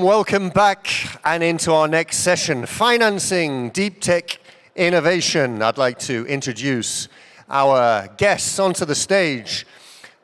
warm welcome back and into our next session, Financing Deep Tech Innovation. I'd like to introduce our guests onto the stage.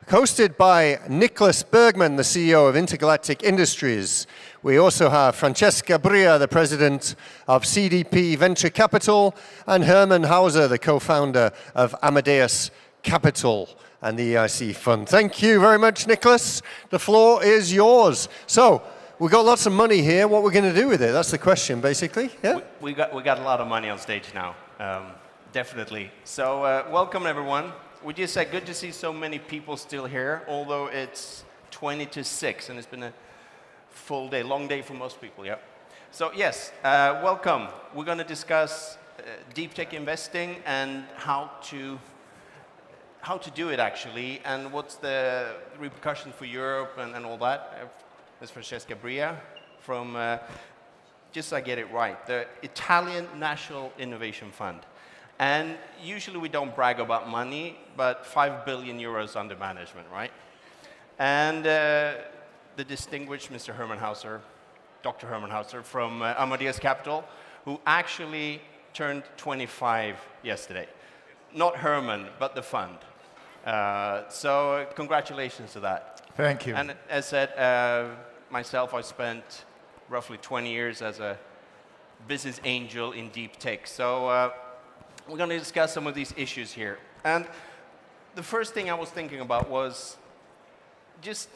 Hosted by Nicklas Bergman, the CEO of Intergalactic Industries. We also have Francesca Bria, the president of CDP Venture Capital, and Hermann Hauser, the co-founder of Amadeus Capital and the EIC Fund. Thank you very much, Nicklas. The floor is yours. So, we've got lots of money here. What we're going to do with it? That's the question, basically. Yeah? We got a lot of money on stage now, definitely. So, welcome, everyone. We just said good to see so many people still here, although it's 20 to 6, and it's been a full day, long day for most people, yeah. So, yes, welcome. We're going to discuss deep tech investing and how to do it, actually, and what's the repercussion for Europe and all that. There's Francesca Bria from, just so I get it right, the Italian National Innovation Fund. And usually we don't brag about money, but 5 billion euros under management, right? And the distinguished Mr. Hermann Hauser, Dr. Hermann Hauser from Amadeus Capital, who actually turned 25 yesterday. Not Hermann, but the fund. So congratulations to that. Thank you. And as said, myself, I spent roughly 20 years as a business angel in deep tech. So we're going to discuss some of these issues here. And the first thing I was thinking about was just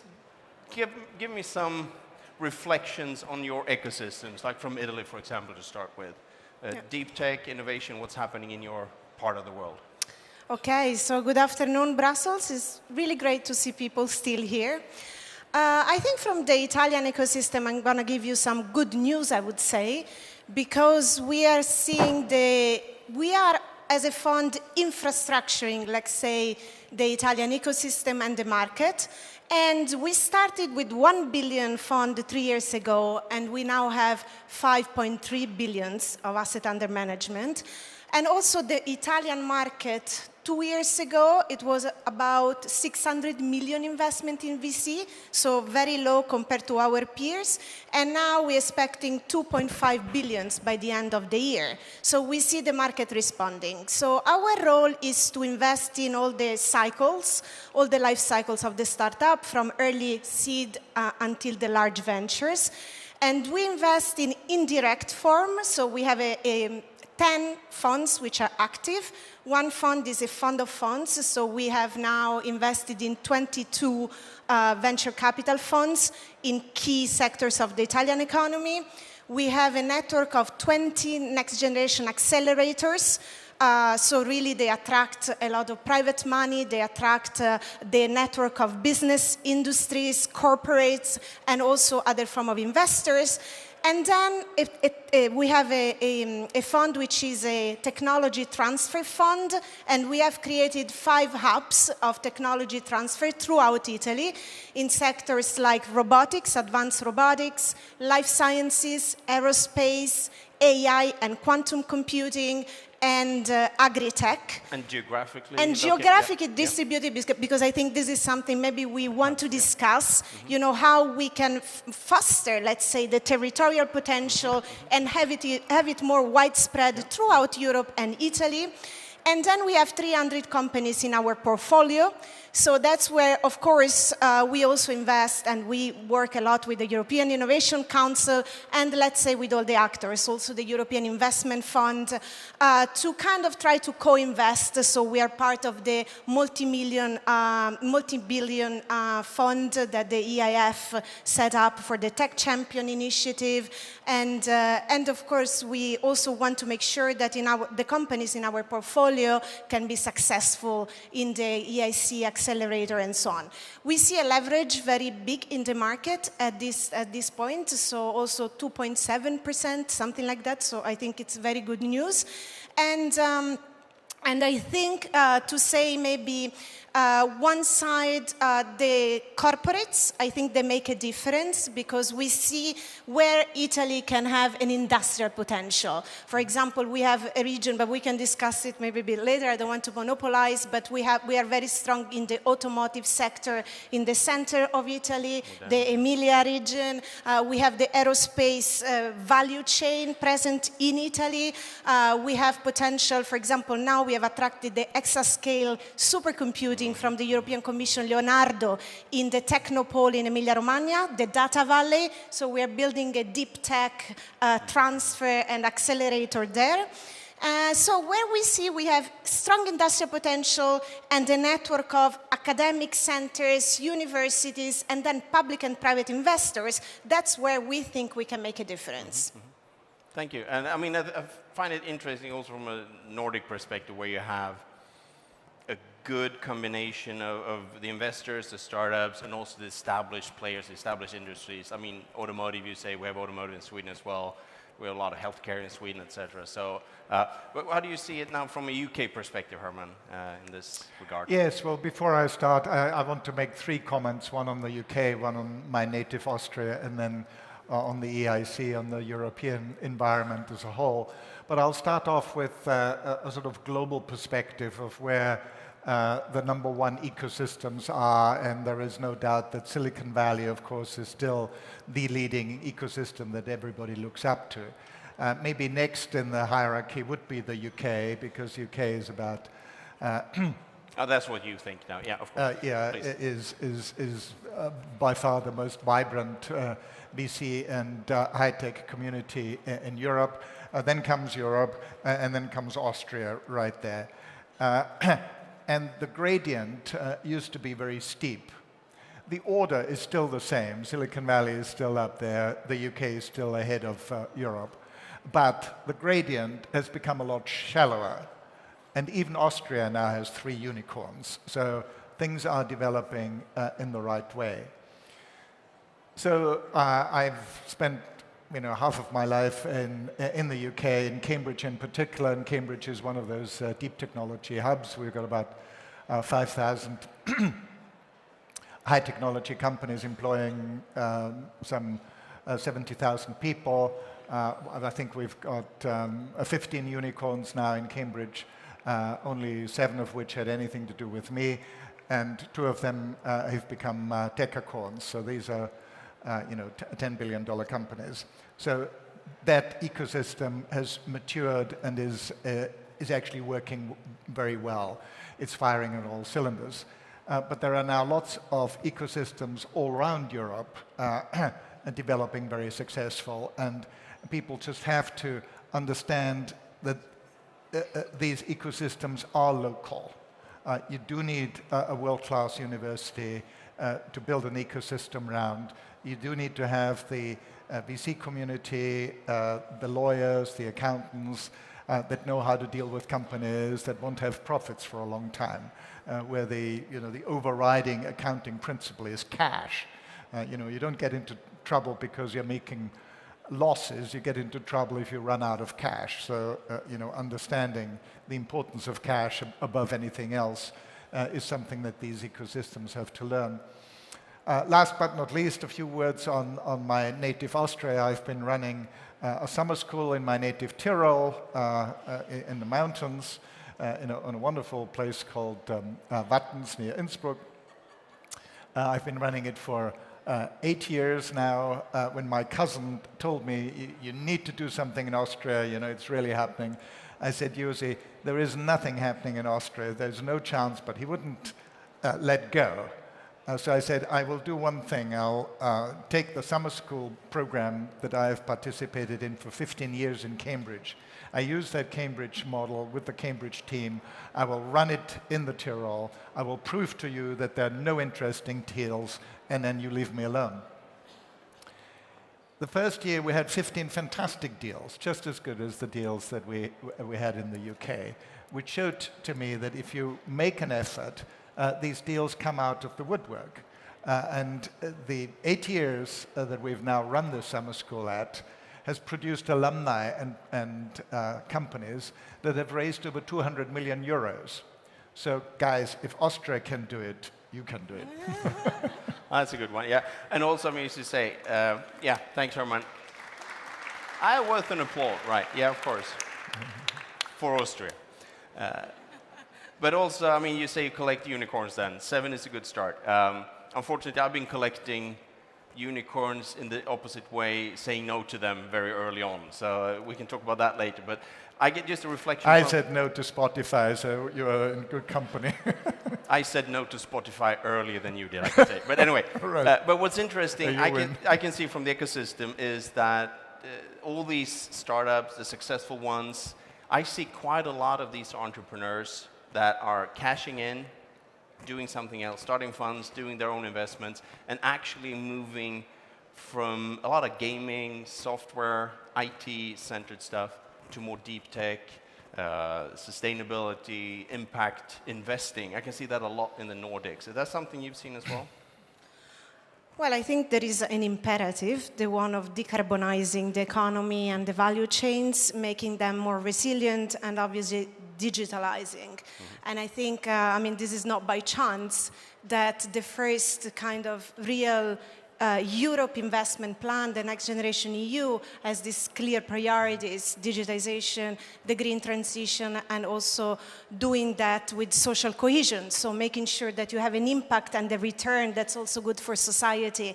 give me some reflections on your ecosystems, like from Italy, for example, to start with. Deep tech, innovation, what's happening in your part of the world? Okay, so good afternoon, Brussels. It's really great to see people still here. I think from the Italian ecosystem, I'm going to give you some good news, I would say, because we are seeing we are, as a fund, infrastructuring, let's say, the Italian ecosystem and the market. And we started with 1 billion fund 3 years ago, and we now have 5.3 billion of asset under management. And also the Italian market, 2 years ago, it was about 600 million investment in VC, so very low compared to our peers. And now we're expecting 2.5 billion by the end of the year. So we see the market responding. So our role is to invest in all the cycles, all the life cycles of the startup, from early seed until the large ventures. And we invest in indirect form, so we have 10 funds which are active. One fund is a fund of funds, so we have now invested in 22 venture capital funds in key sectors of the Italian economy. We have a network of 20 next-generation accelerators. So really they attract a lot of private money, they attract the network of business, industries, corporates, and also other form of investors. And then we have a fund which is a technology transfer fund, and we have created 5 hubs of technology transfer throughout Italy in sectors like robotics, advanced robotics, life sciences, aerospace, AI and quantum computing, and agri-tech. And geographically? And geographically distributed, because I think this is something maybe we want to discuss, you know, how we can foster, let's say, the territorial potential and have it more widespread throughout Europe and Italy. And then we have 300 companies in our portfolio. So that's where, of course, we also invest, and we work a lot with the European Innovation Council and, let's say, with all the actors, also the European Investment Fund, to kind of try to co-invest. So we are part of the multi-billion fund that the EIF set up for the Tech Champion initiative. And of course, we also want to make sure that the companies in our portfolio can be successful in the EIC accelerator and so on. We see a leverage very big in the market at this point, so also 2.7%, something like that. So I think it's very good news. And I think to say maybe One side, the corporates, I think they make a difference because we see where Italy can have an industrial potential. For example, we have a region, but we can discuss it maybe a bit later. I don't want to monopolize, but we are very strong in the automotive sector in the center of Italy, the Emilia region. We have the aerospace value chain present in Italy. We have potential, for example, now we have attracted the exascale supercomputing from the European Commission Leonardo in the Technopole in Emilia-Romagna, the data valley. So we are building a deep tech transfer and accelerator there. So where we see we have strong industrial potential and a network of academic centers, universities, and then public and private investors, that's where we think we can make a difference. Thank you. And I mean, I find it interesting also from a Nordic perspective where you have a good combination of the investors, the startups, and also the established players, the established industries. I mean, automotive, you say we have automotive in Sweden as well. We have a lot of healthcare in Sweden, etc. So, but how do you see it now from a UK perspective, Hermann, in this regard? Yes, well, before I start, I want to make 3 comments, one on the UK, one on my native Austria, and then on the EIC, on the European environment as a whole. But I'll start off with a sort of global perspective of where the #1 ecosystems are, and there is no doubt that Silicon Valley, of course, is still the leading ecosystem that everybody looks up to. Maybe next in the hierarchy would be the UK, because UK is about... Oh, that's what you think now, yeah, of course. Is by far the most vibrant VC and high-tech community in Europe. Then comes Europe, and then comes Austria right there. And the gradient used to be very steep. The order is still the same. Silicon Valley is still up there. The UK is still ahead of Europe. But the gradient has become a lot shallower. And even Austria now has 3 unicorns. So things are developing in the right way. So I've spent half of my life in the UK, in Cambridge in particular, and Cambridge is one of those deep technology hubs. We've got about 5,000 high technology companies employing some 70,000 people. I think we've got 15 unicorns now in Cambridge, only 7 of which had anything to do with me, and 2 of them have become techacorns. So these are $10 billion companies. So that ecosystem has matured and is actually working very well. It's firing on all cylinders. But there are now lots of ecosystems all around Europe developing very successful, and people just have to understand that these ecosystems are local. You do need a world-class university to build an ecosystem around. You do need to have the VC community, the lawyers, the accountants that know how to deal with companies that won't have profits for a long time, where the overriding accounting principle is cash. You don't get into trouble because you're making losses. You get into trouble if you run out of cash. So, understanding the importance of cash above anything else is something that these ecosystems have to learn. Last but not least, a few words on my native Austria. I've been running a summer school in my native Tyrol, in the mountains, in a wonderful place called Wattens near Innsbruck. I've been running it for 8 years now. When my cousin told me, you need to do something in Austria, it's really happening, I said, Jussi, there is nothing happening in Austria. There's no chance, but he wouldn't let go. So I said, I will do one thing. I'll take the summer school program that I have participated in for 15 years in Cambridge. I use that Cambridge model with the Cambridge team. I will run it in the Tyrol. I will prove to you that there are no interesting deals, and then you leave me alone. The first year we had 15 fantastic deals, just as good as the deals that we had in the UK, which showed to me that if you make an effort, these deals come out of the woodwork. And the 8 years that we've now run the summer school at has produced alumni and companies that have raised over 200 million euros. So guys, if Austria can do it, you can do it. That's a good one, yeah. And also, I used to say, yeah, thanks, Hermann. I worth an applause, right? Yeah, of course, for Austria. But also, you say you collect unicorns then. 7 is a good start. Unfortunately, I've been collecting unicorns in the opposite way, saying no to them very early on. So we can talk about that later. But I get just a reflection. I said no to Spotify, so you're in good company. I said no to Spotify earlier than you did, I can say. But anyway, right. But what's interesting, I can see from the ecosystem is that all these startups, the successful ones, I see quite a lot of these entrepreneurs that are cashing in, doing something else, starting funds, doing their own investments, and actually moving from a lot of gaming, software, IT-centered stuff to more deep tech, sustainability, impact investing. I can see that a lot in the Nordics. Is that something you've seen as well? Well, I think there is an imperative, the one of decarbonizing the economy and the value chains, making them more resilient and obviously digitalizing. And I think, this is not by chance that the first kind of real Europe investment plan, the Next Generation EU, has these clear priorities: digitization, the green transition, and also doing that with social cohesion. So making sure that you have an impact and a return that's also good for society.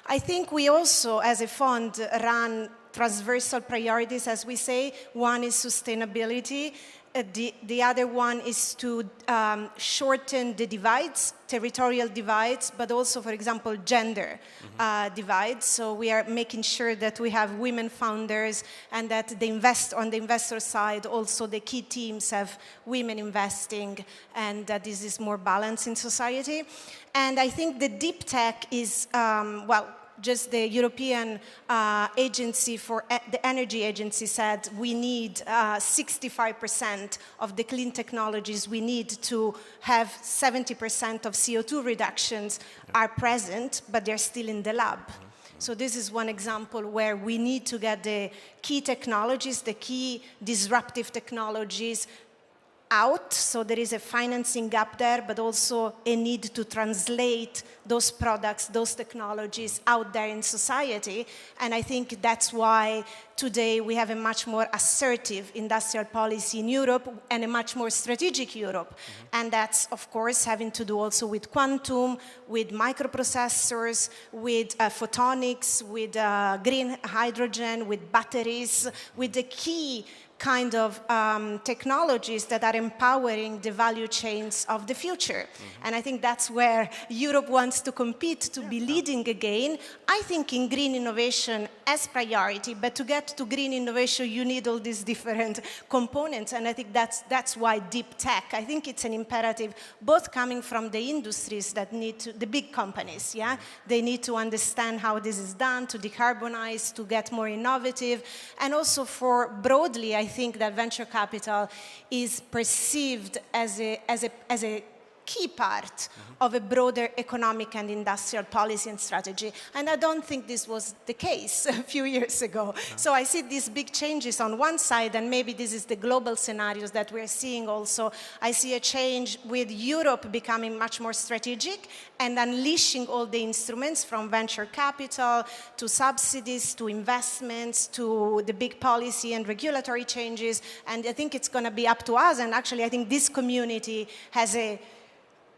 I think we also, as a fund, run transversal priorities, as we say. One is sustainability. The other one is to shorten the divides, territorial divides, but also, for example, gender divides. So we are making sure that we have women founders and that on the investor side, also the key teams have women investing, and that this is more balanced in society. And I think the deep tech is, just the European agency for the energy agency said we need 65% of the clean technologies we need to have 70% of CO2 reductions are present, but they're still in the lab. So this is one example where we need to get the key technologies, the key disruptive technologies out, so there is a financing gap there, but also a need to translate those products, those technologies out there in society. And I think that's why today we have a much more assertive industrial policy in Europe and a much more strategic Europe. And that's, of course, having to do also with quantum, with microprocessors, with photonics, with green hydrogen, with batteries, with the key kind of technologies that are empowering the value chains of the future. And I think that's where Europe wants to compete, to be leading again. I think in green innovation as priority, but to get to green innovation, you need all these different components. And I think that's why deep tech, I think it's an imperative, both coming from the industries that need to, the big companies, yeah? They need to understand how this is done, to decarbonize, to get more innovative. And also for broadly, I think that venture capital is perceived as a key part of a broader economic and industrial policy and strategy. And I don't think this was the case a few years ago. So I see these big changes on one side, and maybe this is the global scenarios that we're seeing also. I see a change with Europe becoming much more strategic and unleashing all the instruments from venture capital to subsidies to investments to the big policy and regulatory changes. And I think it's going to be up to us. And actually, I think this community has an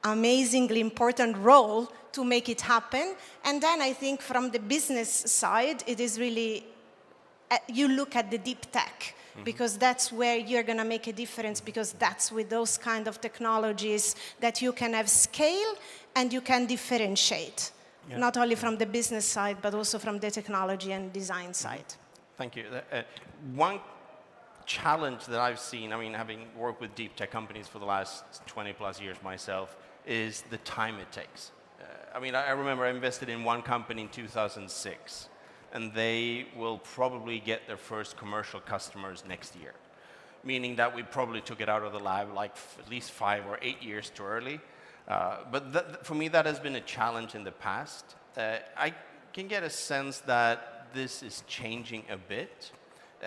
amazingly important role to make it happen. And then I think from the business side, it is really, you look at the deep tech, because that's where you're going to make a difference, because that's with those kind of technologies that you can have scale and you can differentiate, not only from the business side, but also from the technology and design side. Thank you. One challenge that I've seen, having worked with deep tech companies for the last 20 plus years myself, is the time it takes. I remember I invested in one company in 2006, and they will probably get their first commercial customers next year, meaning that we probably took it out of the lab like at least 5 or 8 years too early. But for me, that has been a challenge in the past. I can get a sense that this is changing a bit.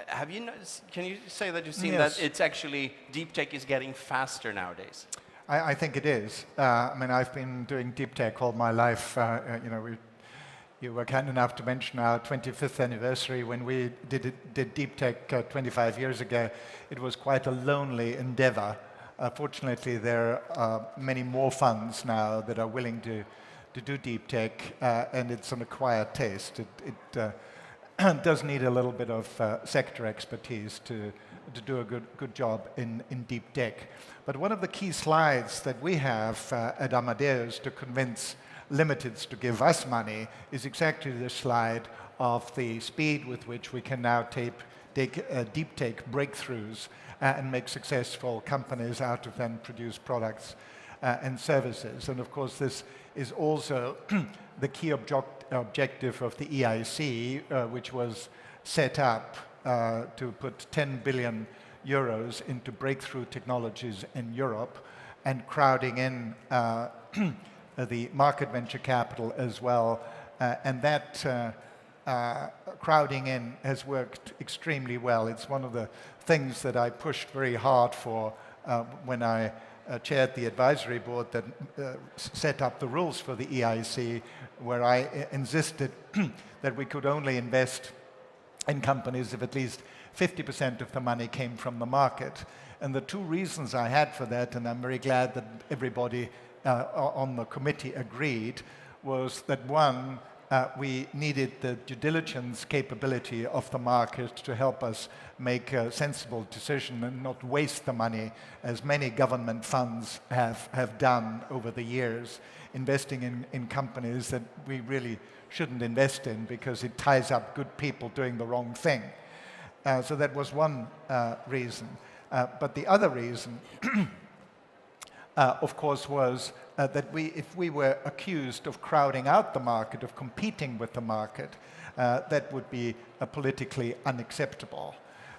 Have you noticed, can you say that you've seen that it's actually, deep tech is getting faster nowadays? I think it is. I mean, I've been doing deep tech all my life. You were kind enough to mention our 25th anniversary when we did deep tech 25 years ago. It was quite a lonely endeavor. Fortunately, there are many more funds now that are willing to do deep tech, and it's an acquired taste. It does need a little bit of sector expertise to do a good job in deep tech. But one of the key slides that we have at Amadeus to convince limiteds to give us money is exactly the slide of the speed with which we can now take deep tech breakthroughs and make successful companies out of them produce products and services. And of course, this is also the key objective of the EIC, which was set up to put 10 billion euros into breakthrough technologies in Europe and crowding in the market venture capital as well. And that crowding in has worked extremely well. It's one of the things that I pushed very hard for when I chaired the advisory board that set up the rules for the EIC, where I insisted that we could only invest in companies if at least 50% of the money came from the market. And the two reasons I had for that, and I'm very glad that everybody on the committee agreed, was that one, we needed the due diligence capability of the market to help us make a sensible decision and not waste the money, as many government funds have done over the years, investing in companies that we really shouldn't invest in because it ties up good people doing the wrong thing. So that was one reason. But the other reason, of course, was that if we were accused of crowding out the market, of competing with the market, that would be politically unacceptable.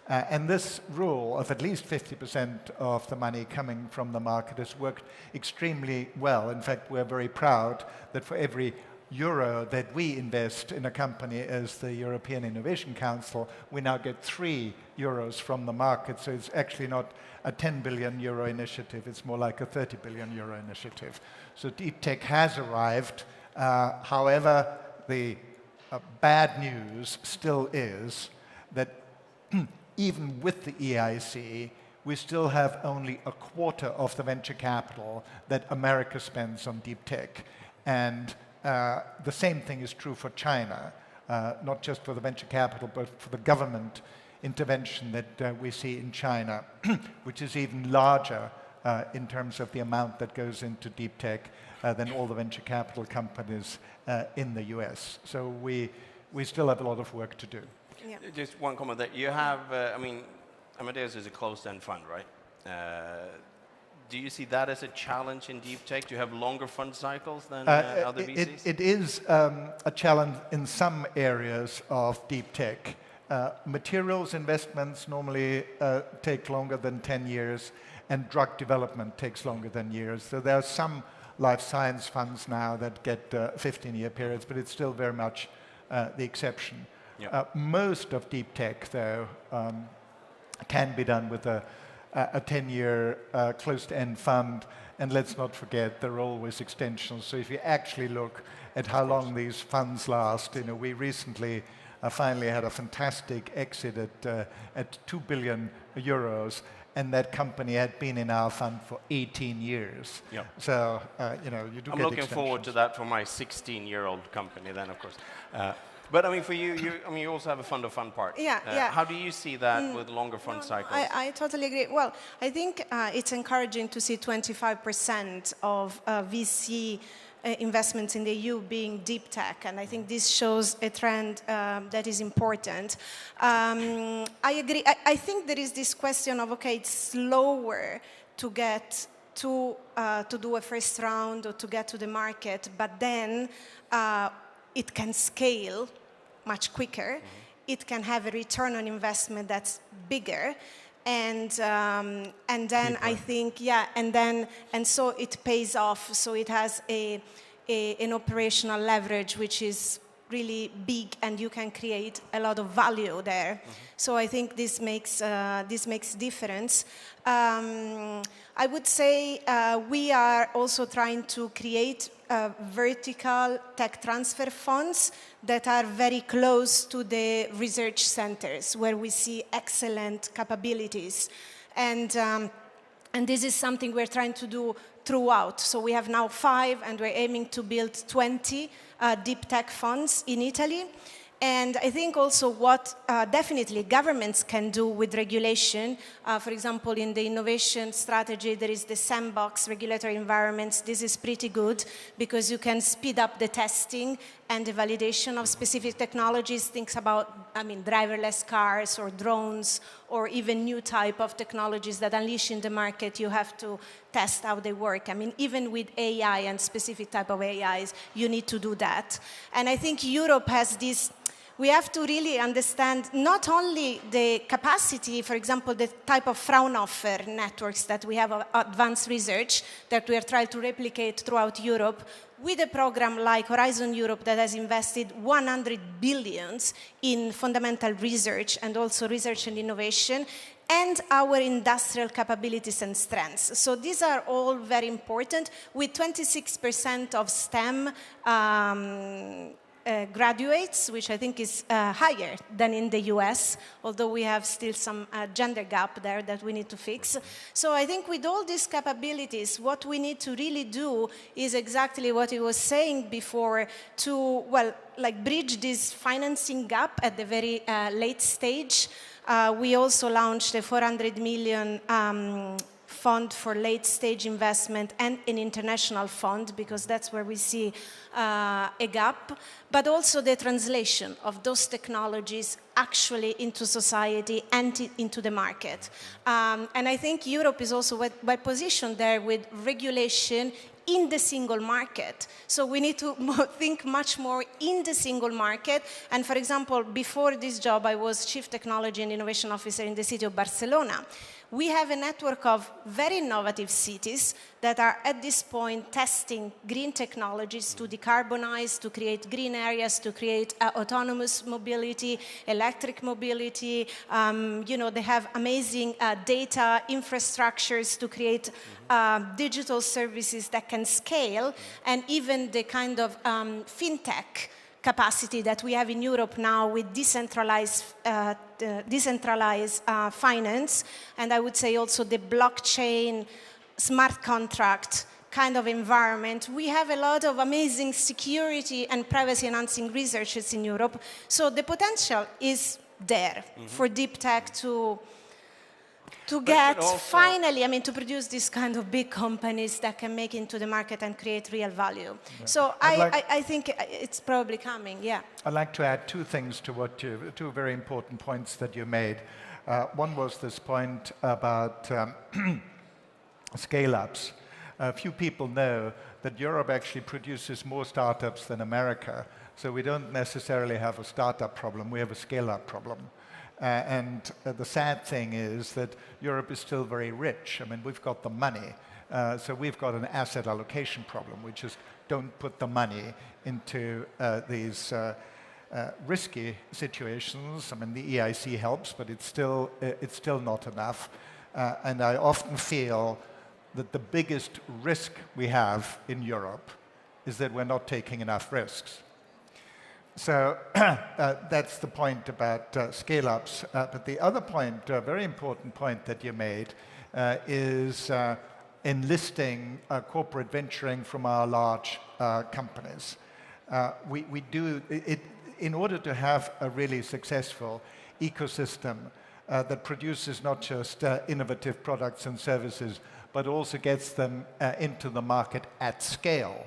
And this rule of at least 50% of the money coming from the market has worked extremely well. In fact, we're very proud that for every euro that we invest in a company as the European Innovation Council, we now get 3 euros from the market. So it's actually not a 10 billion euro initiative, it's more like a 30 billion euro initiative. So deep tech has arrived. However, the bad news still is that even with the EIC, we still have only a quarter of the venture capital that America spends on deep tech. And the same thing is true for China, not just for the venture capital, but for the government intervention that we see in China, which is even larger in terms of the amount that goes into deep tech than all the venture capital companies in the US. So we still have a lot of work to do. Yeah. Just one comment that you have, I mean, Amadeus is a closed-end fund, right? Do you see that as a challenge in deep tech? Do you have longer fund cycles than other VCs? It is a challenge in some areas of deep tech. Materials investments normally take longer than 10 years, and drug development takes longer than years. So there are some life science funds now that get 15-year periods, but it's still very much the exception. Yep. Most of deep tech, though, can be done with a 10-year closed-end fund, and let's not forget there are always extensions. So if you actually look at how long these funds last, we recently finally had a fantastic exit at 2 billion euros, and that company had been in our fund for 18 years. Yep. So you do. I'm looking forward to that for my 16-year-old company, then, of course. But I mean, for you, you also have a fund of fund part. Yeah. How do you see that with longer fund cycles? I totally agree. Well, I think it's encouraging to see 25% of VC investments in the EU being deep tech, and I think this shows a trend that is important. I agree. I think there is this question of, okay, it's slower to get to do a first round or to get to the market, but then it can scale much quicker. Mm-hmm. It can have a return on investment that's bigger, and then I think and so it pays off. So it has an operational leverage which is really big, and you can create a lot of value there. So I think this makes difference. I would say we are also trying to create vertical tech transfer funds that are very close to the research centers, where we see excellent capabilities. And this is something we're trying to do throughout. So we have now 5, and we're aiming to build 20 deep tech funds in Italy. And I think also what definitely governments can do with regulation, for example, in the innovation strategy, there is the sandbox regulatory environments. This is pretty good because you can speed up the testing and the validation of specific technologies. Think about, driverless cars or drones or even new type of technologies that unleash in the market. You have to test how they work. Even with AI and specific type of AIs, you need to do that. And I think Europe has this. We have to really understand not only the capacity, for example, the type of Fraunhofer networks that we have of advanced research that we are trying to replicate throughout Europe, with a program like Horizon Europe that has invested 100 billion in fundamental research and also research and innovation, and our industrial capabilities and strengths. So these are all very important. With 26% of STEM graduates, which I think is higher than in the US, although we have still some gender gap there that we need to fix. So I think with all these capabilities, what we need to really do is exactly what he was saying before, to, bridge this financing gap at the very late stage. We also launched a 400 million fund for late-stage investment and an international fund, because that's where we see a gap, but also the translation of those technologies actually into society and into the market. And I think Europe is also well positioned there with regulation in the single market. So we need to think much more in the single market. And for example, before this job, I was Chief Technology and Innovation Officer in the city of Barcelona. We have a network of very innovative cities that are at this point testing green technologies to decarbonize, to create green areas, to create autonomous mobility, electric mobility. They have amazing data infrastructures to create digital services that can scale, and even the kind of fintech capacity that we have in Europe now with decentralized finance, and I would say also the blockchain, smart contract kind of environment. We have a lot of amazing security and privacy enhancing researchers in Europe, so the potential is there for deep tech to get finally, to produce this kind of big companies that can make it into the market and create real value. Yeah. So I think it's probably coming, yeah. I'd like to add 2 things to two very important points that you made. One was this point about scale-ups. Few people know that Europe actually produces more startups than America, so we don't necessarily have a startup problem, we have a scale-up problem. And the sad thing is that Europe is still very rich. We've got the money, so we've got an asset allocation problem. We just don't put the money into these risky situations. The EIC helps, but it's still not enough. And I often feel that the biggest risk we have in Europe is that we're not taking enough risks. So that's the point about scale-ups. But the other point, a very important point that you made, is enlisting corporate venturing from our large companies. We do it in order to have a really successful ecosystem that produces not just innovative products and services, but also gets them into the market at scale.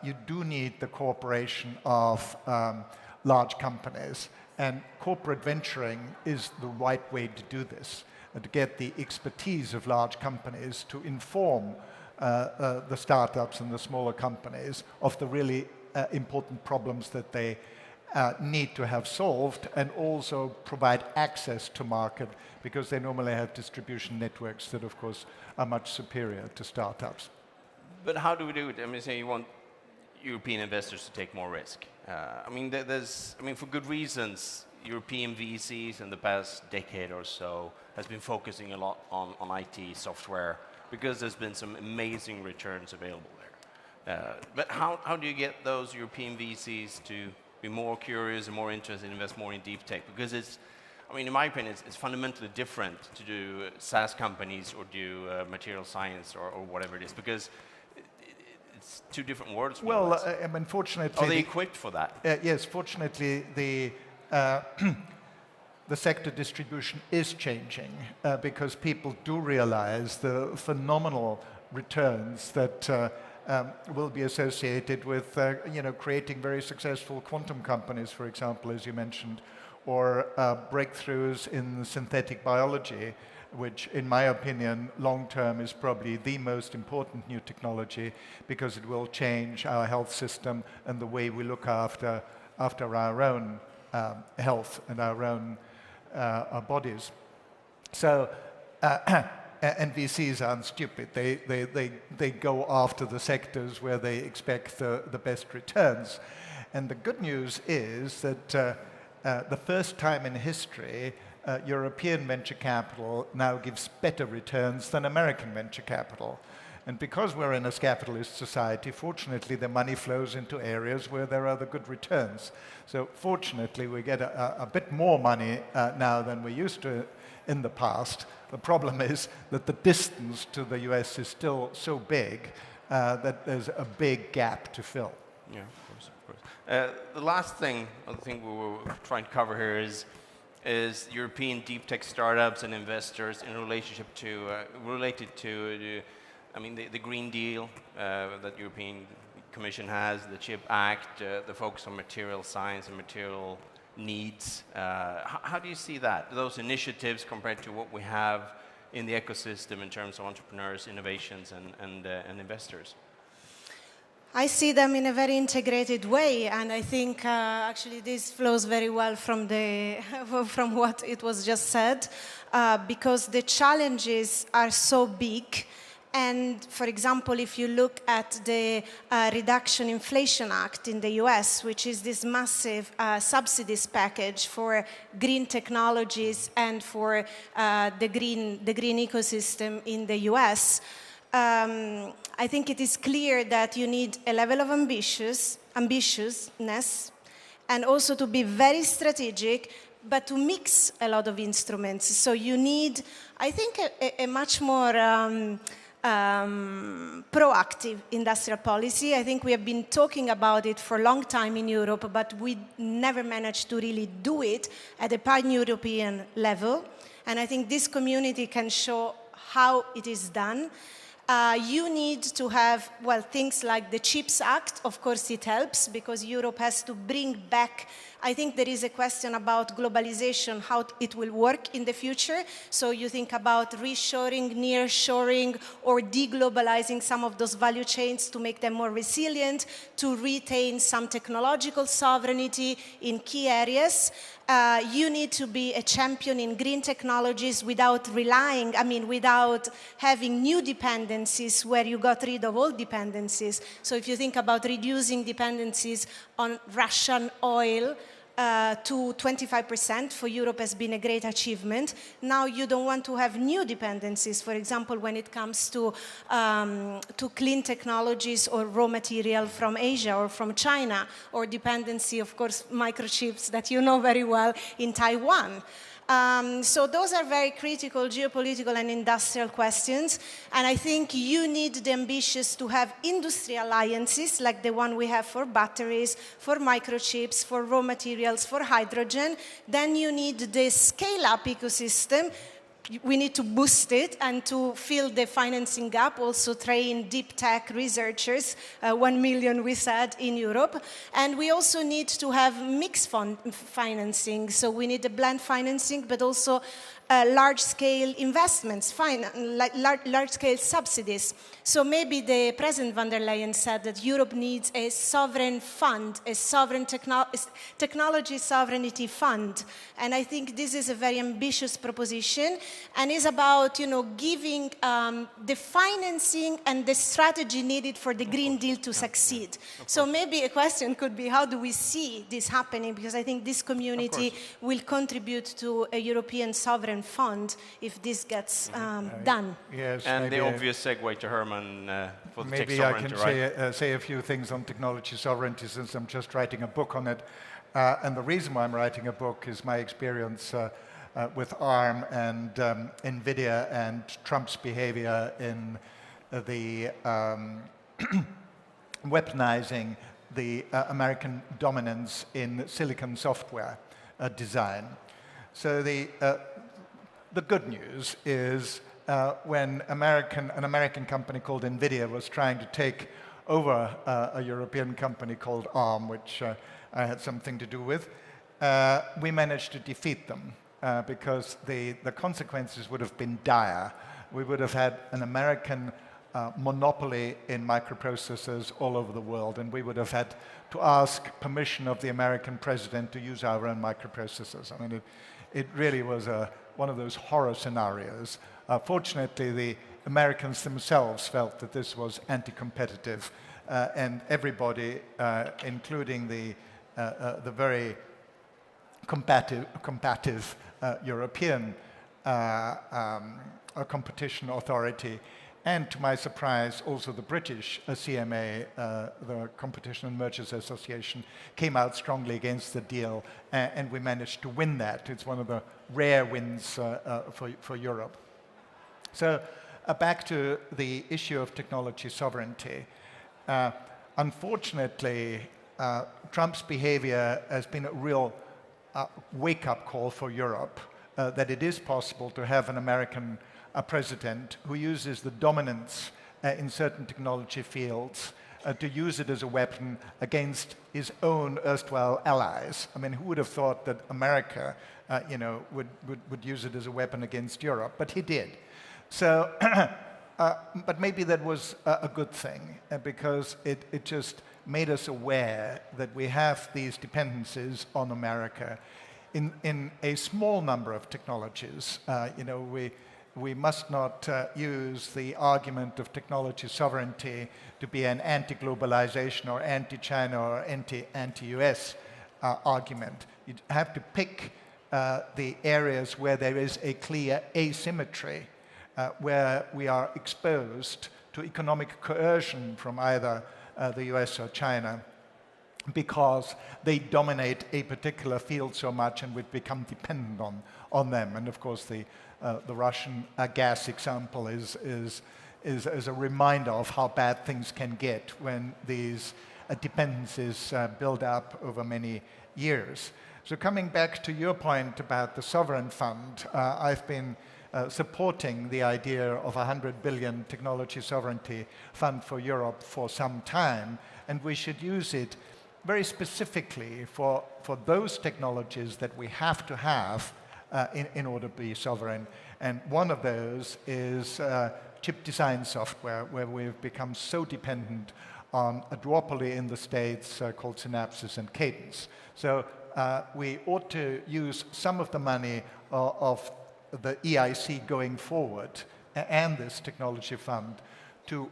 You do need the cooperation of large companies, and corporate venturing is the right way to do this, to get the expertise of large companies to inform the startups and the smaller companies of the really important problems that they need to have solved, and also provide access to market, because they normally have distribution networks that, of course, are much superior to startups. But how do we do it? Say European investors to take more risk. I mean, for good reasons, European VCs in the past decade or so has been focusing a lot on IT software because there's been some amazing returns available there. But how do you get those European VCs to be more curious and more interested and invest more in deep tech? Because it's, I mean, in my opinion, it's fundamentally different to do SaaS companies or do material science or whatever it is, because it's two different worlds. Well, unfortunately... Are they equipped for that? Yes, fortunately, the sector distribution is changing because people do realize the phenomenal returns that will be associated with creating very successful quantum companies, for example, as you mentioned, or breakthroughs in synthetic biology, which in my opinion long term is probably the most important new technology because it will change our health system and the way we look after our own health and our own our bodies. So and VCs aren't stupid. They go after the sectors where they expect the best returns. And the good news is that the first time in history, European venture capital now gives better returns than American venture capital. And because we're in a capitalist society, fortunately, the money flows into areas where there are the good returns. So fortunately, we get a bit more money now than we used to in the past. The problem is that the distance to the US is still so big that there's a big gap to fill. Yeah, of course, of course. The last thing I think we were trying to cover here is European deep tech startups and investors in relationship to, related to the Green Deal that European Commission has, the CHIP Act, the focus on material science and material needs. How do you see that, those initiatives compared to what we have in the ecosystem in terms of entrepreneurs, innovations, and investors? I see them in a very integrated way, and I think actually this flows very well from from what it was just said, because the challenges are so big. And for example, if you look at the Reduction Inflation Act in the US, which is this massive subsidies package for green technologies and for the green ecosystem in the US, I think it is clear that you need a level of ambitiousness and also to be very strategic, but to mix a lot of instruments. So you need, I think, a much more proactive industrial policy. I think we have been talking about it for a long time in Europe, but we never managed to really do it at a pan-European level. And I think this community can show how it is done. You need to have, well, things like the CHIPS Act. Of course, it helps because Europe has to bring back. I think there is a question about globalization, how it will work in the future. So you think about reshoring, nearshoring, or deglobalizing some of those value chains to make them more resilient, to retain some technological sovereignty in key areas. You need to be a champion in green technologies without without having new dependencies where you got rid of old dependencies. So if you think about reducing dependencies on Russian oil, to 25% for Europe has been a great achievement. Now you don't want to have new dependencies, for example, when it comes to clean technologies or raw material from Asia or from China, or dependency, of course, microchips that you know very well in Taiwan. So those are very critical geopolitical and industrial questions. And I think you need the ambitious to have industry alliances like the one we have for batteries, for microchips, for raw materials, for hydrogen. Then you need the scale-up ecosystem. We need to boost it and to fill the financing gap, also train deep tech researchers, 1 million we said in Europe. And we also need to have mixed financing. So we need a blend financing, but also large-scale investments, large-scale subsidies. So maybe the President von der Leyen said that Europe needs a sovereign fund, a sovereign technology sovereignty fund. And I think this is a very ambitious proposition and is about, giving the financing and the strategy needed for the Green Deal to succeed. So maybe a question could be, how do we see this happening? Because I think this community will contribute to a European sovereign fund if this gets done. Yes, and the obvious segue to Hermann for the tech sovereignty, right? Maybe I can say a few things on technology sovereignty since I'm just writing a book on it. And the reason why I'm writing a book is my experience with ARM and NVIDIA and Trump's behavior in the weaponizing the American dominance in silicon software design. So the good news is when an American company called NVIDIA was trying to take over a European company called ARM, which I had something to do with, we managed to defeat them because the consequences would have been dire. We would have had an American monopoly in microprocessors all over the world, and we would have had to ask permission of the American president to use our own microprocessors. I mean, it really was one of those horror scenarios. Fortunately, the Americans themselves felt that this was anti-competitive, and everybody, including the very combative European competition authority, and to my surprise, also the British CMA, the Competition and Mergers Association, came out strongly against the deal, and we managed to win that. It's one of the rare wins for Europe. So back to the issue of technology sovereignty. Unfortunately, Trump's behavior has been a real wake-up call for Europe, that it is possible to have an American president who uses the dominance in certain technology fields to use it as a weapon against his own erstwhile allies. I mean, who would have thought that America, would use it as a weapon against Europe? But he did. So, but maybe that was a good thing because it just made us aware that we have these dependencies on America in a small number of technologies. We must not use the argument of technology sovereignty to be an anti-globalization or anti-China or anti-US argument. You have to pick the areas where there is a clear asymmetry, where we are exposed to economic coercion from either the US or China because they dominate a particular field so much and we become dependent on them. And of course the Russian gas example is a reminder of how bad things can get when these dependencies build up over many years. So coming back to your point about the sovereign fund, I've been supporting the idea of a 100 billion technology sovereignty fund for Europe for some time, and we should use it very specifically for those technologies that we have to have in order to be sovereign. And one of those is chip design software, where we've become so dependent on a duopoly in the States called Synopsys and Cadence. So we ought to use some of the money of the EIC going forward and this technology fund to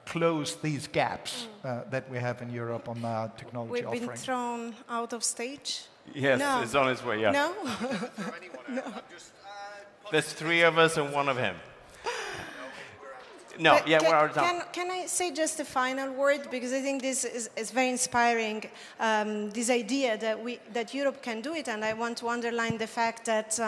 close these gaps that we have in Europe on our technology offering. We've been thrown out of stage? Yes, no. It's on its way, yeah. No? No. There's three of us and one of him. No, yeah, we're out of time. Can I say just a final word? Because I think this is very inspiring, this idea that Europe can do it, and I want to underline the fact that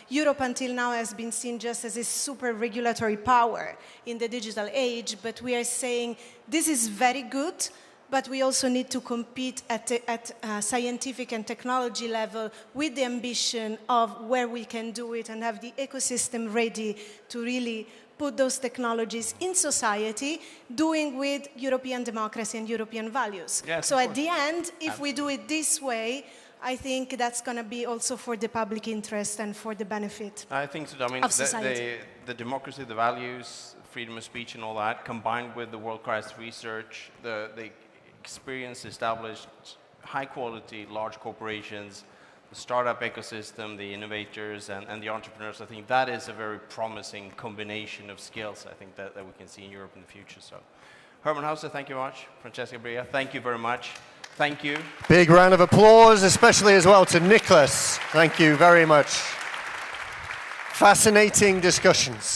Europe until now has been seen just as a super regulatory power in the digital age, but we are saying this is very good, but we also need to compete at scientific and technology level with the ambition of where we can do it and have the ecosystem ready to really put those technologies in society, doing with European democracy and European values. Yes, so at the end, if we do it this way, I think that's going to be also for the public interest and for the benefit I think so. I mean, of society. the democracy, the values, freedom of speech and all that, combined with the world-class research, the experience established, high-quality, large corporations, the startup ecosystem, the innovators, and the entrepreneurs. I think that is a very promising combination of skills, I think, that we can see in Europe in the future. So, Hermann, Hauser, thank you much. Francesca, Bria, thank you very much. Thank you. Big round of applause, especially as well to Nicklas. Thank you very much. Fascinating discussions.